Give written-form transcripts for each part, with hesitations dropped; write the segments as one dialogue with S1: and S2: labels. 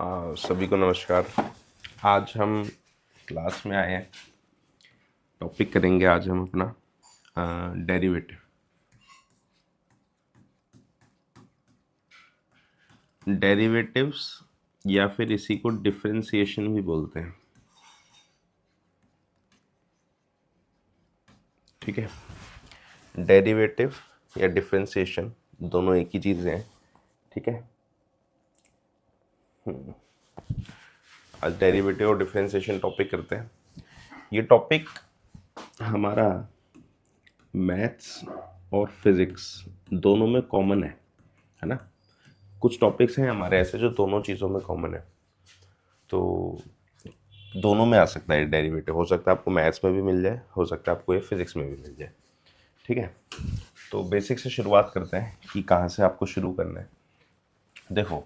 S1: सभी को नमस्कार। आज हम क्लास में आए हैं। टॉपिक करेंगे आज हम अपना डेरिवेटिव। डेरिवेटिव्स या फिर इसी को डिफरेंशिएशन भी बोलते हैं। ठीक है, डेरिवेटिव या डिफरेंशिएशन दोनों एक ही चीज़ें हैं। ठीक है, आज डेरिवेटिव और डिफरेंशिएशन टॉपिक करते हैं। ये टॉपिक हमारा मैथ्स और फिज़िक्स दोनों में कॉमन है ना। कुछ टॉपिक्स हैं हमारे ऐसे जो दोनों चीज़ों में कॉमन है, तो दोनों में आ सकता है डेरिवेटिव। हो सकता है आपको मैथ्स में भी मिल जाए, हो सकता है आपको ये फिज़िक्स में भी मिल जाए। ठीक है, तो बेसिक से शुरुआत करते हैं कि कहाँ से आपको शुरू करना है। देखो,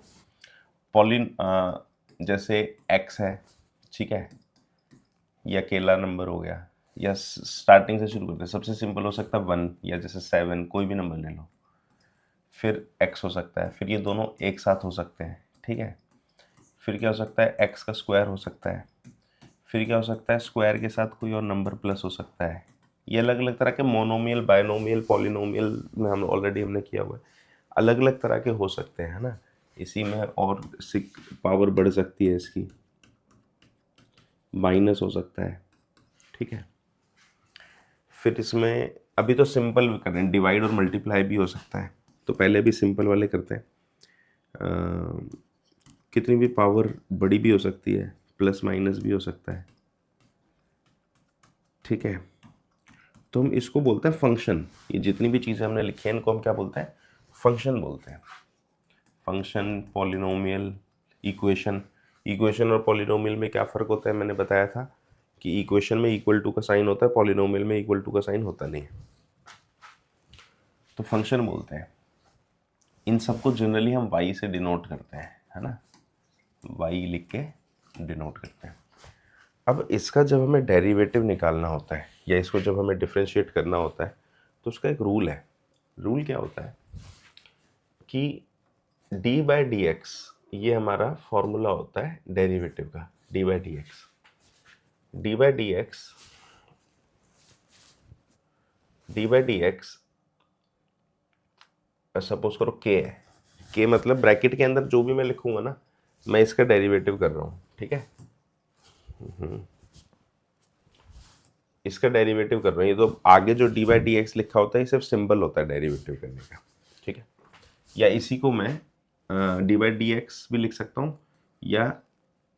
S1: जैसे x है, ठीक है, ये अकेला नंबर हो गया, या स्टार्टिंग से शुरू करते हैं। सबसे सिंपल हो सकता है 1, या जैसे 7, कोई भी नंबर ले लो। फिर x हो सकता है, फिर ये दोनों एक साथ हो सकते हैं। ठीक है, फिर क्या हो सकता है, x का स्क्वायर हो सकता है। फिर क्या हो सकता है, स्क्वायर के साथ कोई और नंबर प्लस हो सकता है। ये अलग अलग तरह के मोनोमियल, बायनोमियल, पॉलिनोमियल में हमने किया हुआ है। अलग अलग तरह के हो सकते हैं, है ना। इसी में और पावर बढ़ सकती है इसकी, माइनस हो सकता है। ठीक है, फिर इसमें अभी तो सिंपल कर रहे हैं, डिवाइड और मल्टीप्लाई भी हो सकता है। तो पहले भी सिंपल वाले करते हैं। कितनी भी पावर बड़ी भी हो सकती है, प्लस माइनस भी हो सकता है। ठीक है, तो हम इसको बोलते हैं फंक्शन। ये जितनी भी चीज़ें हमने लिखी हैं इनको हम क्या बोलते हैं, फंक्शन बोलते हैं। Function, polynomial, equation. इक्वेशन और पॉलिनोमियल में क्या फ़र्क होता है, मैंने बताया था कि इक्वेशन में इक्वल टू का साइन होता है, पॉलिनोमियल में इक्वल टू का साइन होता नहीं है। तो फंक्शन बोलते हैं। इन सबको जनरली हम y से डिनोट करते हैं, है ना। y लिख के डिनोट करते हैं। अब इसका जब हमें डेरिवेटिव निकालना होता है या इसको जब हमें डिफरेंशिएट करना होता है, तो उसका एक रूल है। रूल क्या होता है कि d/dx, ये हमारा फॉर्मूला होता है डेरिवेटिव का। d/dx, d/dx सपोज करो k है। k मतलब ब्रैकेट के अंदर जो भी मैं लिखूंगा ना, मैं इसका डेरिवेटिव कर रहा हूँ। ठीक है, इसका डेरिवेटिव कर रहे हैं। ये तो आगे जो d/dx लिखा होता है, ये सिर्फ सिंबल होता है डेरिवेटिव करने का। ठीक है, या इसी को मैं d/dx भी लिख सकता हूँ, या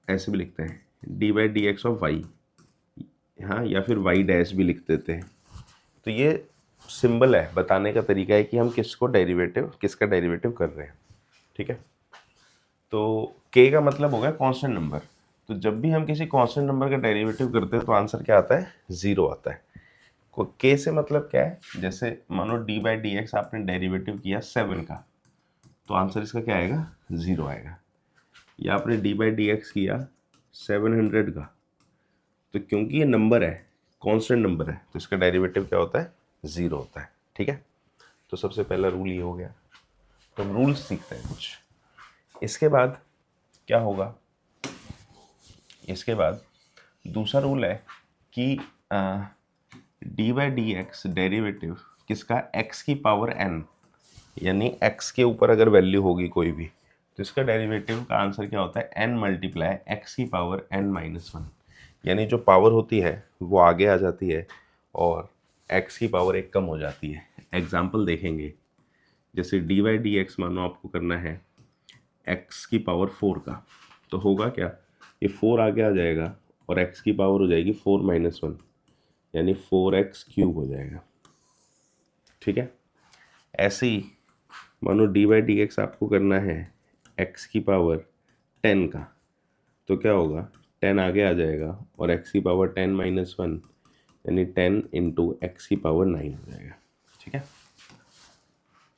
S1: ऐसे भी लिखते हैं d/dx ऑफ y, हाँ, या फिर y डैश भी लिख देते हैं। तो ये सिंबल है, बताने का तरीका है कि हम किसका डेरिवेटिव कर रहे हैं। ठीक है, तो k का मतलब हो गया कांस्टेंट नंबर। तो जब भी हम किसी कांस्टेंट नंबर का डेरिवेटिव करते हैं तो आंसर क्या आता है, 0 आता है। k से मतलब क्या है, जैसे मानो d/dx आपने डेरिवेटिव किया 7 का, तो आंसर इसका क्या आएगा, 0 आएगा। या आपने d/dx किया 700 का, तो क्योंकि ये नंबर है, कांस्टेंट नंबर है, तो इसका डेरिवेटिव क्या होता है, 0 होता है। ठीक है, तो सबसे पहला रूल ये हो गया। तो हम रूल्स सीखते हैं कुछ। इसके बाद क्या होगा, इसके बाद दूसरा रूल है कि d/dx डेरिवेटिव किसका, x की पावर n, यानी x के ऊपर अगर वैल्यू होगी कोई भी, तो इसका डेरिवेटिव का आंसर क्या होता है, n मल्टीप्लाई x की पावर n-1। यानी जो पावर होती है वो आगे आ जाती है और x की पावर एक कम हो जाती है। एग्जाम्पल देखेंगे, जैसे d/dx मानो आपको करना है x की पावर 4 का, तो होगा क्या, ये 4 आगे आ जाएगा और x की पावर हो जाएगी 4-1, यानी 4x³ हो जाएगा। ठीक है, ऐसे ही मानो d/dx आपको करना है x की पावर 10 का, तो क्या होगा, 10 आगे आ जाएगा और x की पावर 10-1, यानी 10 इंटू x की पावर 9 हो जाएगा। ठीक है,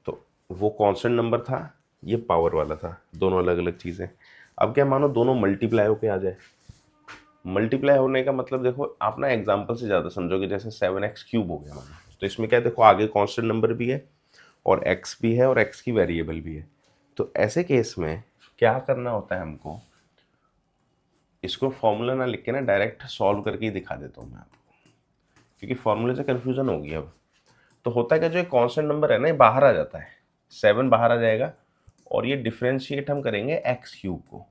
S1: तो वो कांस्टेंट नंबर था, ये पावर वाला था, दोनों अलग अलग चीज़ें। अब क्या मानो दोनों मल्टीप्लाई होके आ जाए। मल्टीप्लाई होने का मतलब देखो, आप ना एग्जाम्पल से ज़्यादा समझोगे। जैसे 7x³ हो गया मानो, तो इसमें क्या है, देखो आगे कांस्टेंट नंबर भी है और x भी है और x की वेरिएबल भी है। तो ऐसे केस में क्या करना होता है हमको, इसको फॉर्मूला ना लिख के ना डायरेक्ट सॉल्व करके ही दिखा देता हूँ मैं आपको, क्योंकि फॉर्मूले से कन्फ्यूजन होगी अब। तो होता है क्या, जो एक कांस्टेंट नंबर है ना ये बाहर आ जाता है, 7 बाहर आ जाएगा और ये डिफरेंशिएट हम करेंगे एक्स क्यूब को।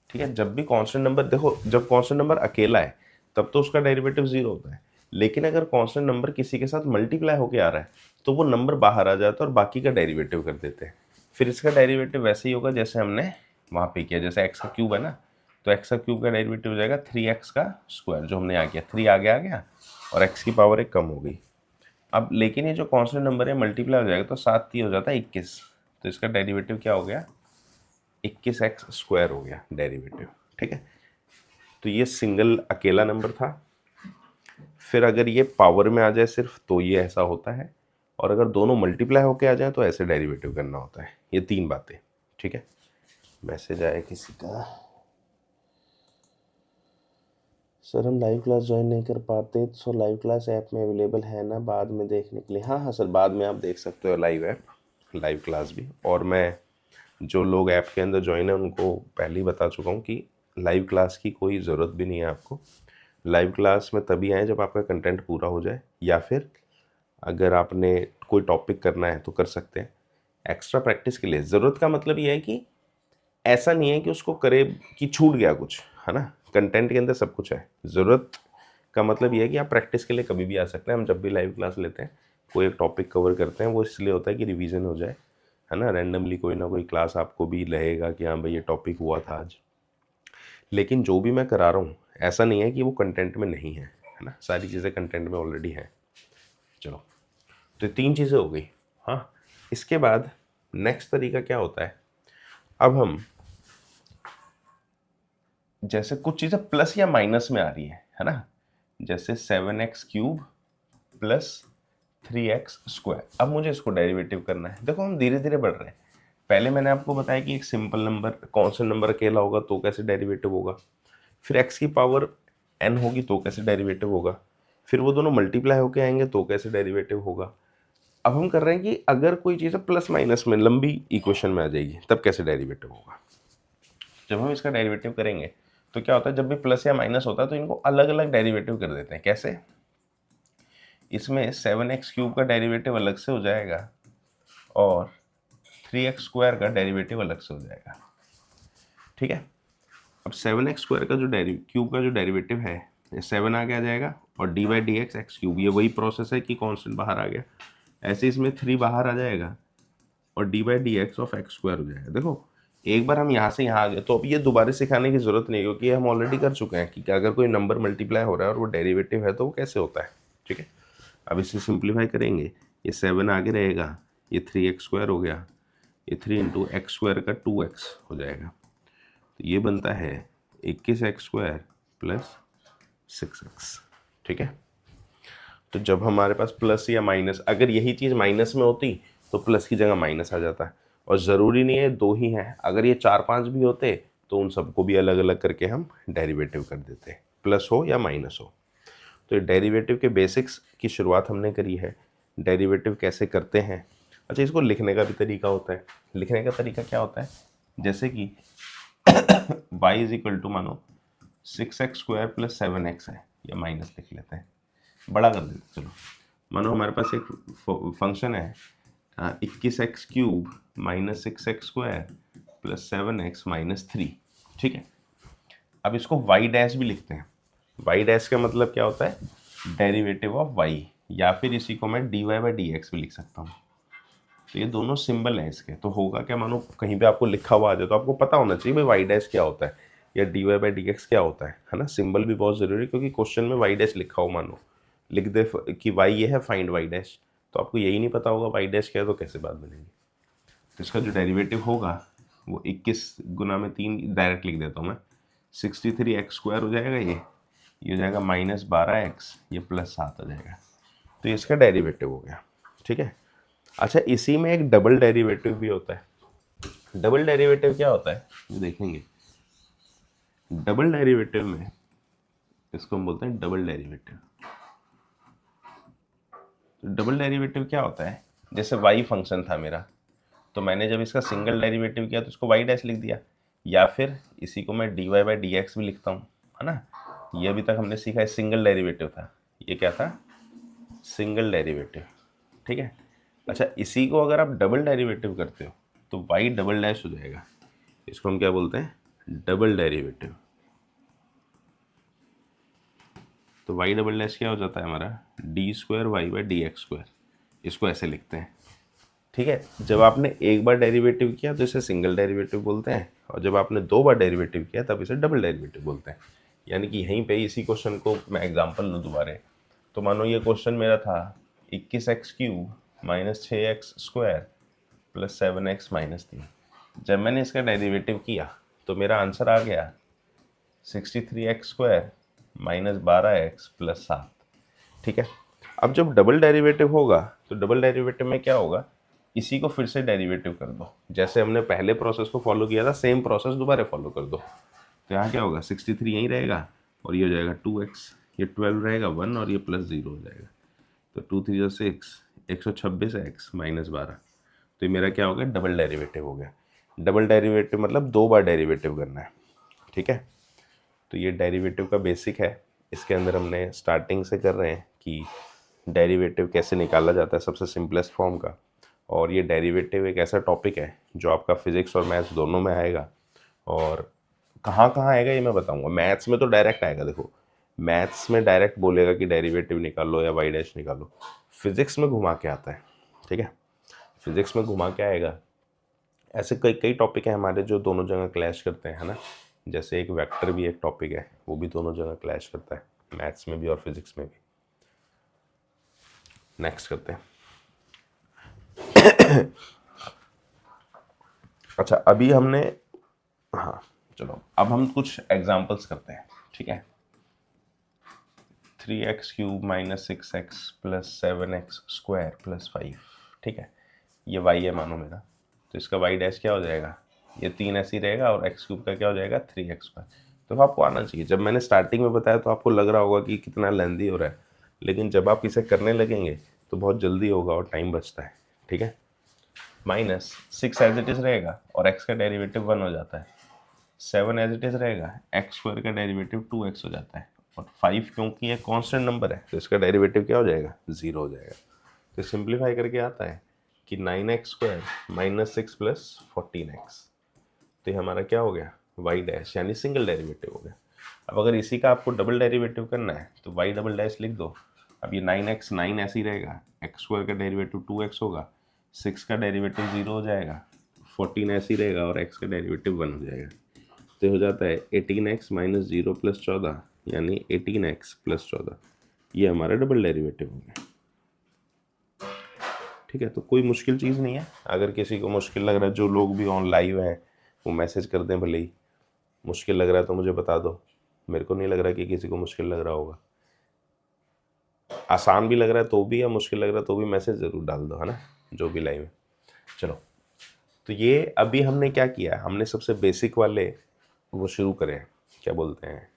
S1: ठीक है, जब भी कांस्टेंट नंबर, देखो जब कांस्टेंट नंबर अकेला है तब तो उसका डेरिवेटिव 0 होता है, लेकिन अगर कांस्टेंट नंबर किसी के साथ मल्टीप्लाई होके आ रहा है तो वो नंबर बाहर आ जाता है और बाकी का डेरिवेटिव कर देते हैं। फिर इसका डेरिवेटिव वैसे ही होगा जैसे हमने वहाँ पे किया, जैसे एक्स का क्यूब है ना, तो एक्स का क्यूब का डेरिवेटिव हो जाएगा 3x का स्क्वायर, जो हमने यहाँ किया 3 आगे आ गया और एक्स की पावर एक कम हो गई। अब लेकिन ये जो कांस्टेंट नंबर है मल्टीप्लाई हो जाएगा तो 7 3 हो जाता है 21, तो इसका डेरिवेटिव क्या हो गया, 21x स्क्वायर हो गया डेरिवेटिव। ठीक है, तो ये सिंगल अकेला नंबर था। फिर अगर ये पावर में आ जाए सिर्फ तो ये ऐसा होता है, और अगर दोनों मल्टीप्लाई होके आ जाए तो ऐसे डेरिवेटिव करना होता है। ये 3 बातें। ठीक है, मैसेज आया किसी का, सर हम लाइव क्लास ज्वाइन नहीं कर पाते, सो लाइव क्लास ऐप में अवेलेबल है ना बाद में देखने के लिए? हाँ हाँ सर, बाद में आप देख सकते हो लाइव ऐप, लाइव क्लास भी। और मैं जो लोग ऐप के अंदर ज्वाइन है उनको पहले ही बता चुका हूँ कि लाइव क्लास की कोई ज़रूरत भी नहीं है आपको। लाइव क्लास में तभी आए जब आपका कंटेंट पूरा हो जाए, या फिर अगर आपने कोई टॉपिक करना है तो कर सकते हैं। एक्स्ट्रा प्रैक्टिस के लिए ज़रूरत का मतलब ये है कि ऐसा नहीं है कि उसको करे कि छूट गया कुछ, है ना, कंटेंट के अंदर सब कुछ है। ज़रूरत का मतलब ये है कि आप प्रैक्टिस के लिए कभी भी आ सकते हैं। हम जब भी लाइव क्लास लेते हैं, कोई एक टॉपिक कवर करते हैं, वो इसलिए होता है कि रिवीजन हो जाए, है ना। रैंडमली कोई ना कोई क्लास आपको भी रहेगा कि हाँ भाई ये टॉपिक हुआ था आज, लेकिन जो भी मैं करा रहा हूँ ऐसा नहीं है कि वो कंटेंट में नहीं है ना, सारी चीज़ें कंटेंट में ऑलरेडी हैं। चलो, तो 3 चीज़ें हो गई। हाँ, इसके बाद नेक्स्ट तरीका क्या होता है, अब हम जैसे कुछ चीज़ें प्लस या माइनस में आ रही है ना, जैसे 7x cube plus 3x square. अब मुझे इसको डेरिवेटिव करना है। देखो हम धीरे धीरे बढ़ रहे हैं। पहले मैंने आपको बताया कि एक सिंपल नंबर कांस्टेंट नंबर अकेला होगा तो कैसे डेरिवेटिव होगा, फिर x की पावर n होगी तो कैसे डेरिवेटिव होगा, फिर वो दोनों मल्टीप्लाई होके आएंगे तो कैसे डेरिवेटिव होगा। अब हम कर रहे हैं कि अगर कोई चीज़ प्लस माइनस में लंबी इक्वेशन में आ जाएगी तब कैसे डेरिवेटिव होगा। जब हम इसका डेरिवेटिव करेंगे तो क्या होता है, जब भी प्लस या माइनस होता है तो इनको अलग अलग डेरिवेटिव कर देते हैं। कैसे, इसमें 7x क्यूब का डेरिवेटिव अलग से हो जाएगा और 3x स्क्वायर का डेरिवेटिव अलग से हो जाएगा। ठीक है, अब 7x स्क्वायर का जो क्यूब का जो डेरिवेटिव है, ये 7 आगे आ जाएगा और D by D x x cube, ये वही प्रोसेस है कि कांस्टेंट बाहर आ गया, ऐसे इसमें 3 बाहर आ जाएगा और D by D x of x square हो जाएगा। देखो एक बार हम यहाँ से यहाँ आ गए तो अब ये दोबारा सिखाने की जरूरत नहीं, क्योंकि हम ऑलरेडी कर चुके हैं कि अगर कोई नंबर मल्टीप्लाई हो रहा है और वो डेरिवेटिव है तो वो कैसे होता है। ठीक है, अब इसे सिंप्लीफाई करेंगे, ये 7 आगे रहेगा, ये 3x स्क्वायर हो गया, ये 3 इंटू एक्स स्क्वायर का 2x हो जाएगा, तो ये बनता है 21x स्क्वायर प्लस 6x। ठीक है, तो जब हमारे पास प्लस या माइनस, अगर यही चीज़ माइनस में होती तो प्लस की जगह माइनस आ जाता है, और ज़रूरी नहीं है 2 ही हैं, अगर ये 4 5 भी होते तो उन सबको भी अलग अलग करके हम डेरिवेटिव कर देते, प्लस हो या माइनस हो। तो डेरिवेटिव के बेसिक्स की शुरुआत हमने करी है। डेरिवेटिव कैसे करते हैं, अच्छा इसको लिखने का भी तरीका होता है। लिखने का तरीका क्या होता है, जैसे कि y इज इक्वल टू मानो 6x स्क्वायर प्लस 7x है, या माइनस लिख लेते हैं, बड़ा कर देते हैं। चलो मानो हमारे पास एक फंक्शन है 21x cube minus 6x square plus 7x minus 3। ठीक है, अब इसको y डैश भी लिखते हैं। y डैश का मतलब क्या होता है, डेरिवेटिव ऑफ y, या फिर इसी को मैं dy बाई डी एक्स भी लिख सकता हूँ। तो ये दोनों सिंबल हैं इसके, तो होगा क्या, मानो कहीं पे आपको लिखा हुआ आ जाए तो आपको पता होना चाहिए भाई y डैश क्या होता है या dy बाई डी एक्स क्या होता है ना। सिंबल भी बहुत ज़रूरी है, क्योंकि क्वेश्चन में y डैश लिखा हो, मानो लिख दे कि y ये है फाइंड y डैश, तो आपको यही नहीं पता होगा y डैश क्या है तो कैसे बात बनेगी। तो इसका जो डेरिवेटिव होगा वो 21 गुना में 3 डायरेक्ट लिख देता हूँ मैं, 63x स्क्वायर हो जाएगा, ये हो जाएगा माइनस 12x, ये प्लस 7 हो जाएगा। तो इसका डेरिवेटिव हो गया। ठीक है, अच्छा इसी में एक डबल डेरिवेटिव भी होता है। डबल डेरिवेटिव क्या होता है ये देखेंगे। डबल डेरिवेटिव में इसको हम बोलते हैं डबल डेरिवेटिव। डबल डेरिवेटिव क्या होता है, जैसे y फंक्शन था मेरा, तो मैंने जब इसका सिंगल डेरिवेटिव किया तो इसको y डैश लिख दिया। या फिर इसी को मैं dy बाई डी एक्स भी लिखता हूँ, है ना। ये अभी तक हमने सीखा है सिंगल डेरिवेटिव था, ये क्या था, सिंगल डेरिवेटिव, ठीक है। अच्छा, इसी को अगर आप डबल डेरिवेटिव करते हो तो y डबल डैश हो जाएगा, इसको हम क्या बोलते हैं, डबल डेरिवेटिव। तो y डबल डैश क्या हो जाता है हमारा, D square Y by D X square, इसको ऐसे लिखते हैं, ठीक है। जब आपने एक बार डेरिवेटिव किया तो इसे सिंगल डेरिवेटिव बोलते हैं, और जब आपने दो बार डेरिवेटिव किया तब इसे डबल डेरिवेटिव बोलते हैं। यानी कि यहीं पे इसी क्वेश्चन को मैं एग्जांपल लूँ दोबारा, तो मानो ये क्वेश्चन मेरा था 21x³ minus 6x square plus 7x minus 3। जब मैंने इसका डेरिवेटिव किया तो मेरा आंसर आ गया 63x² माइनस 12x प्लस 7, ठीक है। अब जब डबल डेरिवेटिव होगा तो डबल डेरिवेटिव में क्या होगा, इसी को फिर से डेरिवेटिव कर दो, जैसे हमने पहले प्रोसेस को फॉलो किया था सेम प्रोसेस दोबारा फॉलो कर दो। तो यहाँ क्या होगा, 63 यहीं रहेगा और ये हो जाएगा 2x, ये 12 रहेगा 1 और ये प्लस 0 हो जाएगा। तो 2 3 6, 126x माइनस 12। तो ये मेरा क्या हो गया, डबल डेरिवेटिव हो गया। डबल डेरिवेटिव मतलब दो बार डेरिवेटिव करना है, ठीक है। तो ये डेरिवेटिव का बेसिक है, इसके अंदर हमने स्टार्टिंग से कर रहे हैं कि डेरिवेटिव कैसे निकाला जाता है सबसे सिंपलेस्ट फॉर्म का। और ये डेरिवेटिव एक ऐसा टॉपिक है जो आपका फिजिक्स और मैथ्स दोनों में आएगा, और कहाँ कहाँ आएगा ये मैं बताऊंगा। मैथ्स में तो डायरेक्ट आएगा, देखो मैथ्स में डायरेक्ट बोलेगा कि डेरिवेटिव निकालो या वाई डैश निकालो, फिजिक्स में घुमा के आता है, ठीक है। फिजिक्स में घुमा के आएगा। ऐसे कई कई टॉपिक हैं हमारे जो दोनों जगह क्लैश करते हैं, है ना। जैसे एक वेक्टर भी एक टॉपिक है, वो भी दोनों जगह क्लैश करता है, मैथ्स में भी और फिजिक्स में भी। नेक्स्ट करते हैं। अच्छा, अभी हमने, हाँ चलो अब हम कुछ एग्जांपल्स करते हैं, ठीक है। 3x³ minus 6x plus 7x square plus 5, ठीक है। ये y है मानो मेरा, तो इसका y डैश क्या हो जाएगा, ये 3 ऐसे ही रहेगा और x³ का क्या हो जाएगा 3x²। तो आपको आना चाहिए। जब मैंने स्टार्टिंग में बताया तो आपको लग रहा होगा कि कितना लेंदी हो रहा है, लेकिन जब आप इसे करने लगेंगे तो बहुत जल्दी होगा और टाइम बचता है, ठीक है। माइनस 6 एज इट इज रहेगा और x का डेरिवेटिव 1 हो जाता है, 7 एज इट इज रहेगा, x² का डेरिवेटिव 2x हो जाता है, और 5 क्योंकि ये कांस्टेंट नंबर है तो इसका डेरिवेटिव क्या हो जाएगा, 0 हो जाएगा। तो सिंप्लीफाई करके आता है कि 9x² माइनस 6 प्लस 14x। तो ये हमारा क्या हो गया, y डैश, यानी सिंगल डेरिवेटिव हो गया। अब अगर इसी का आपको डबल डेरिवेटिव करना है तो y डबल डैश लिख दो। अब ये 9x 9 ऐसे ही रहेगा, x² का डेरिवेटिव 2x होगा, 6 का डेरिवेटिव 0 हो जाएगा, 14 ऐसे ही रहेगा और x का डेरिवेटिव 1 हो जाएगा। तो हो जाता है 18x माइनस 0 प्लस 14, यानी 18x प्लस 14। ये हमारा डबल डेरिवेटिव हो गया, ठीक है। तो कोई मुश्किल चीज़ नहीं है। अगर किसी को मुश्किल लग रहा है, जो लोग भी ऑन लाइव हैं वो मैसेज कर दें, भले ही मुश्किल लग रहा है तो मुझे बता दो। मेरे को नहीं लग रहा कि किसी को मुश्किल लग रहा होगा। आसान भी लग रहा है तो भी या मुश्किल लग रहा है तो भी मैसेज ज़रूर डाल दो, है ना, जो भी लाइव है। चलो, तो ये अभी हमने क्या किया, हमने सबसे बेसिक वाले वो शुरू करें, क्या बोलते हैं,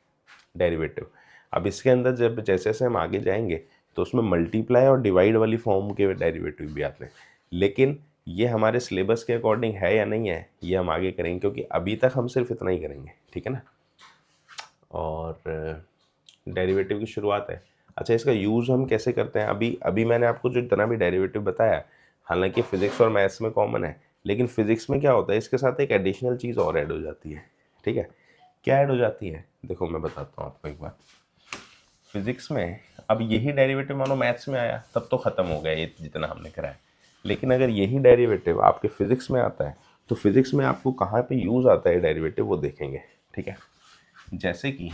S1: डेरिवेटिव। अब इसके अंदर जब जैसे जैसे हम आगे जाएंगे तो उसमें मल्टीप्लाई और डिवाइड वाली फॉर्म के डेरिवेटिव भी आते हैं, लेकिन ये हमारे सिलेबस के अकॉर्डिंग है या नहीं है ये हम आगे करेंगे, क्योंकि अभी तक हम सिर्फ इतना ही करेंगे, ठीक है ना। और डेरिवेटिव की शुरुआत है। अच्छा, इसका यूज़ हम कैसे करते हैं, अभी अभी मैंने आपको जो इतना भी डेरिवेटिव बताया, हालांकि फिजिक्स और मैथ्स में कॉमन है, लेकिन फिजिक्स में क्या होता है, इसके साथ एक एडिशनल चीज़ और ऐड हो जाती है, ठीक है। क्या ऐड हो जाती है, देखो मैं बताता हूँ आपको एक बार। फिजिक्स में अब यही डेरिवेटिव मानो मैथ्स में आया तब तो ख़त्म हो गया ये जितना हमने करा है, लेकिन अगर यही डेरिवेटिव आपके फिजिक्स में आता है तो फिजिक्स में आपको कहाँ पे यूज़ आता है डेरिवेटिव वो देखेंगे, ठीक है। जैसे कि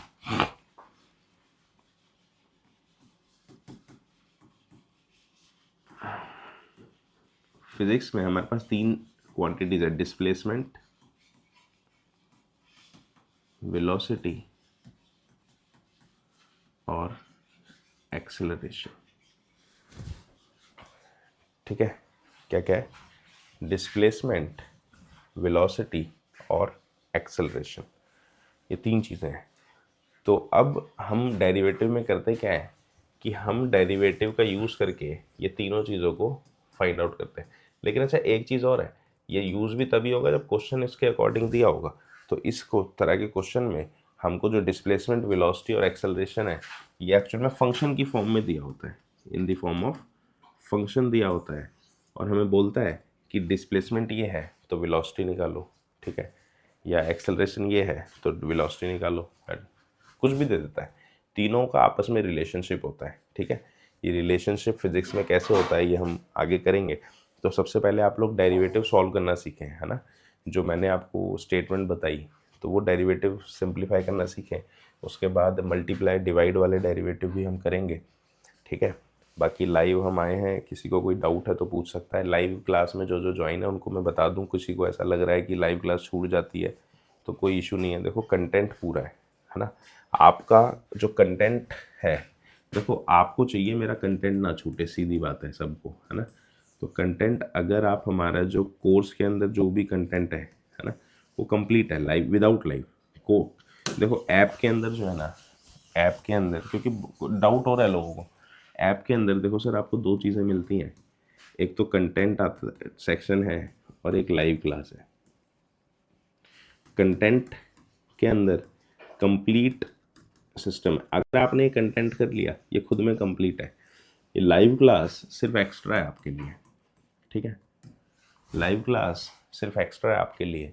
S1: फिजिक्स में हमारे पास 3 क्वांटिटीज है, डिस्प्लेसमेंट, वेलोसिटी और एक्सेलरेशन, ठीक है। क्या क्या है, डिस्प्लेसमेंट, वेलोसिटी और एक्सेलरेशन, ये 3 चीज़ें हैं। तो अब हम डेरिवेटिव में करते क्या है कि हम डेरिवेटिव का यूज़ करके ये तीनों चीज़ों को फाइंड आउट करते हैं। लेकिन अच्छा, एक चीज़ और है, ये यूज़ भी तभी होगा जब क्वेश्चन इसके अकॉर्डिंग दिया होगा। तो इस तरह के क्वेश्चन में हमको जो डिस्प्लेसमेंट, वेलोसिटी और एक्सेलरेशन है ये एक्चुअल में फंक्शन की फॉर्म में दिया होता है, in the form of function दिया होता है, और हमें बोलता है कि डिस्प्लेसमेंट ये है तो वेलोसिटी निकालो, ठीक है, या एक्सेलरेशन ये है तो वेलोसिटी निकालो, कुछ भी दे देता है। तीनों का आपस में रिलेशनशिप होता है, ठीक है। ये रिलेशनशिप फिजिक्स में कैसे होता है ये हम आगे करेंगे। तो सबसे पहले आप लोग डेरिवेटिव सॉल्व करना सीखें, है ना। जो मैंने आपको स्टेटमेंट बताई तो वो डेरिवेटिव सिंप्लीफाई करना सीखें। उसके बाद मल्टीप्लाई डिवाइड वाले डेरिवेटिव भी हम करेंगे, ठीक है। बाकी लाइव हम आए हैं, किसी को कोई डाउट है तो पूछ सकता है। लाइव क्लास में जो जो ज्वाइन है उनको मैं बता दूं, किसी को ऐसा लग रहा है कि लाइव क्लास छूट जाती है तो कोई इशू नहीं है। देखो कंटेंट पूरा है ना। आपका जो कंटेंट है, देखो आपको चाहिए मेरा कंटेंट ना छूटे, सीधी बात है सबको, है ना। तो कंटेंट अगर आप हमारा जो कोर्स के अंदर जो भी कंटेंट है ना, वो कंप्लीट है लाइव विदाउट लाइव को। देखो ऐप के अंदर जो है ना, ऐप के अंदर क्योंकि डाउट हो रहा है लोगों को, ऐप के अंदर देखो सर आपको दो चीज़ें मिलती हैं, एक तो कंटेंट सेक्शन है और एक लाइव क्लास है। कंटेंट के अंदर कंप्लीट सिस्टम है, अगर आपने कंटेंट कर लिया ये खुद में कंप्लीट है। ये लाइव क्लास सिर्फ एक्स्ट्रा है आपके लिए, ठीक है। लाइव क्लास सिर्फ एक्स्ट्रा है आपके लिए,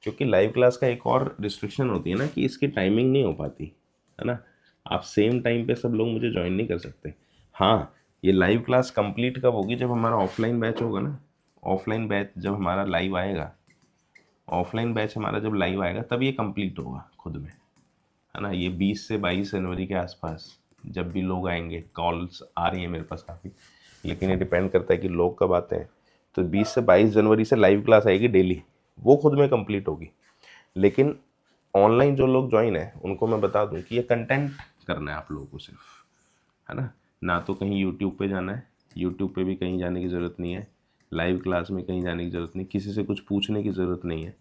S1: क्योंकि लाइव क्लास का एक और रिस्ट्रिक्शन होती है ना कि इसकी टाइमिंग नहीं हो पाती, है ना। आप सेम टाइम पे सब लोग मुझे ज्वाइन नहीं कर सकते। हाँ, ये लाइव क्लास कंप्लीट कब होगी, जब हमारा ऑफलाइन बैच होगा ना। ऑफलाइन बैच जब हमारा लाइव आएगा, ऑफलाइन बैच हमारा जब लाइव आएगा तब ये कंप्लीट होगा खुद में, है ना। ये 20 से 22 जनवरी के आसपास जब भी लोग आएंगे, कॉल्स आ रही हैं मेरे पास काफ़ी, लेकिन ये डिपेंड करता है कि लोग कब आते हैं। तो 20 से 22 जनवरी से लाइव क्लास आएगी डेली, वो खुद में कंप्लीट होगी। लेकिन ऑनलाइन जो लोग ज्वाइन है उनको मैं बता दूं कि ये कंटेंट करना है आप लोगों को सिर्फ, है ना तो कहीं यूट्यूब पे जाना है, यूट्यूब पे भी कहीं जाने की ज़रूरत नहीं है, लाइव क्लास में कहीं जाने की ज़रूरत नहीं, किसी से कुछ पूछने की ज़रूरत नहीं है।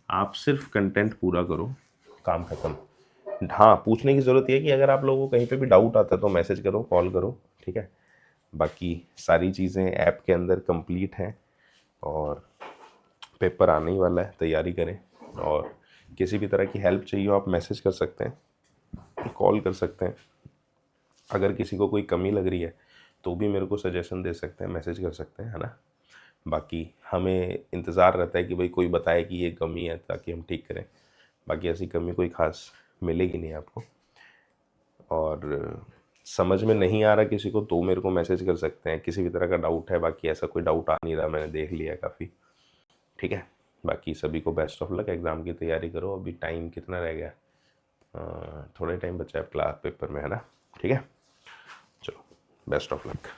S1: आप सिर्फ कंटेंट पूरा करो, काम खत्म। हाँ, पूछने की ज़रूरत ये है कि अगर आप लोगों को कहीं पे भी डाउट आता है तो मैसेज करो, कॉल करो, ठीक है। बाकी सारी चीज़ें ऐप के अंदर कंप्लीट हैं और पेपर आने ही वाला है, तैयारी करें। और किसी भी तरह की हेल्प चाहिए हो आप मैसेज कर सकते हैं, कॉल कर सकते हैं। अगर किसी को कोई कमी लग रही है तो भी मेरे को सजेशन दे सकते हैं, मैसेज कर सकते हैं, है ना। बाकी हमें इंतज़ार रहता है कि भाई कोई बताए कि ये कमी है ताकि हम ठीक करें। बाकी ऐसी कमी कोई ख़ास मिलेगी नहीं आपको। और समझ में नहीं आ रहा किसी को तो मेरे को मैसेज कर सकते हैं, किसी भी तरह का डाउट है। बाकी ऐसा कोई डाउट आ नहीं रहा, मैंने देख लिया है काफ़ी, ठीक है। बाकी सभी को बेस्ट ऑफ लक, एग्ज़ाम की तैयारी करो। अभी टाइम कितना रह गया, थोड़ा टाइम बचा है क्लास पेपर में, है ना, ठीक है। चलो, बेस्ट ऑफ लक।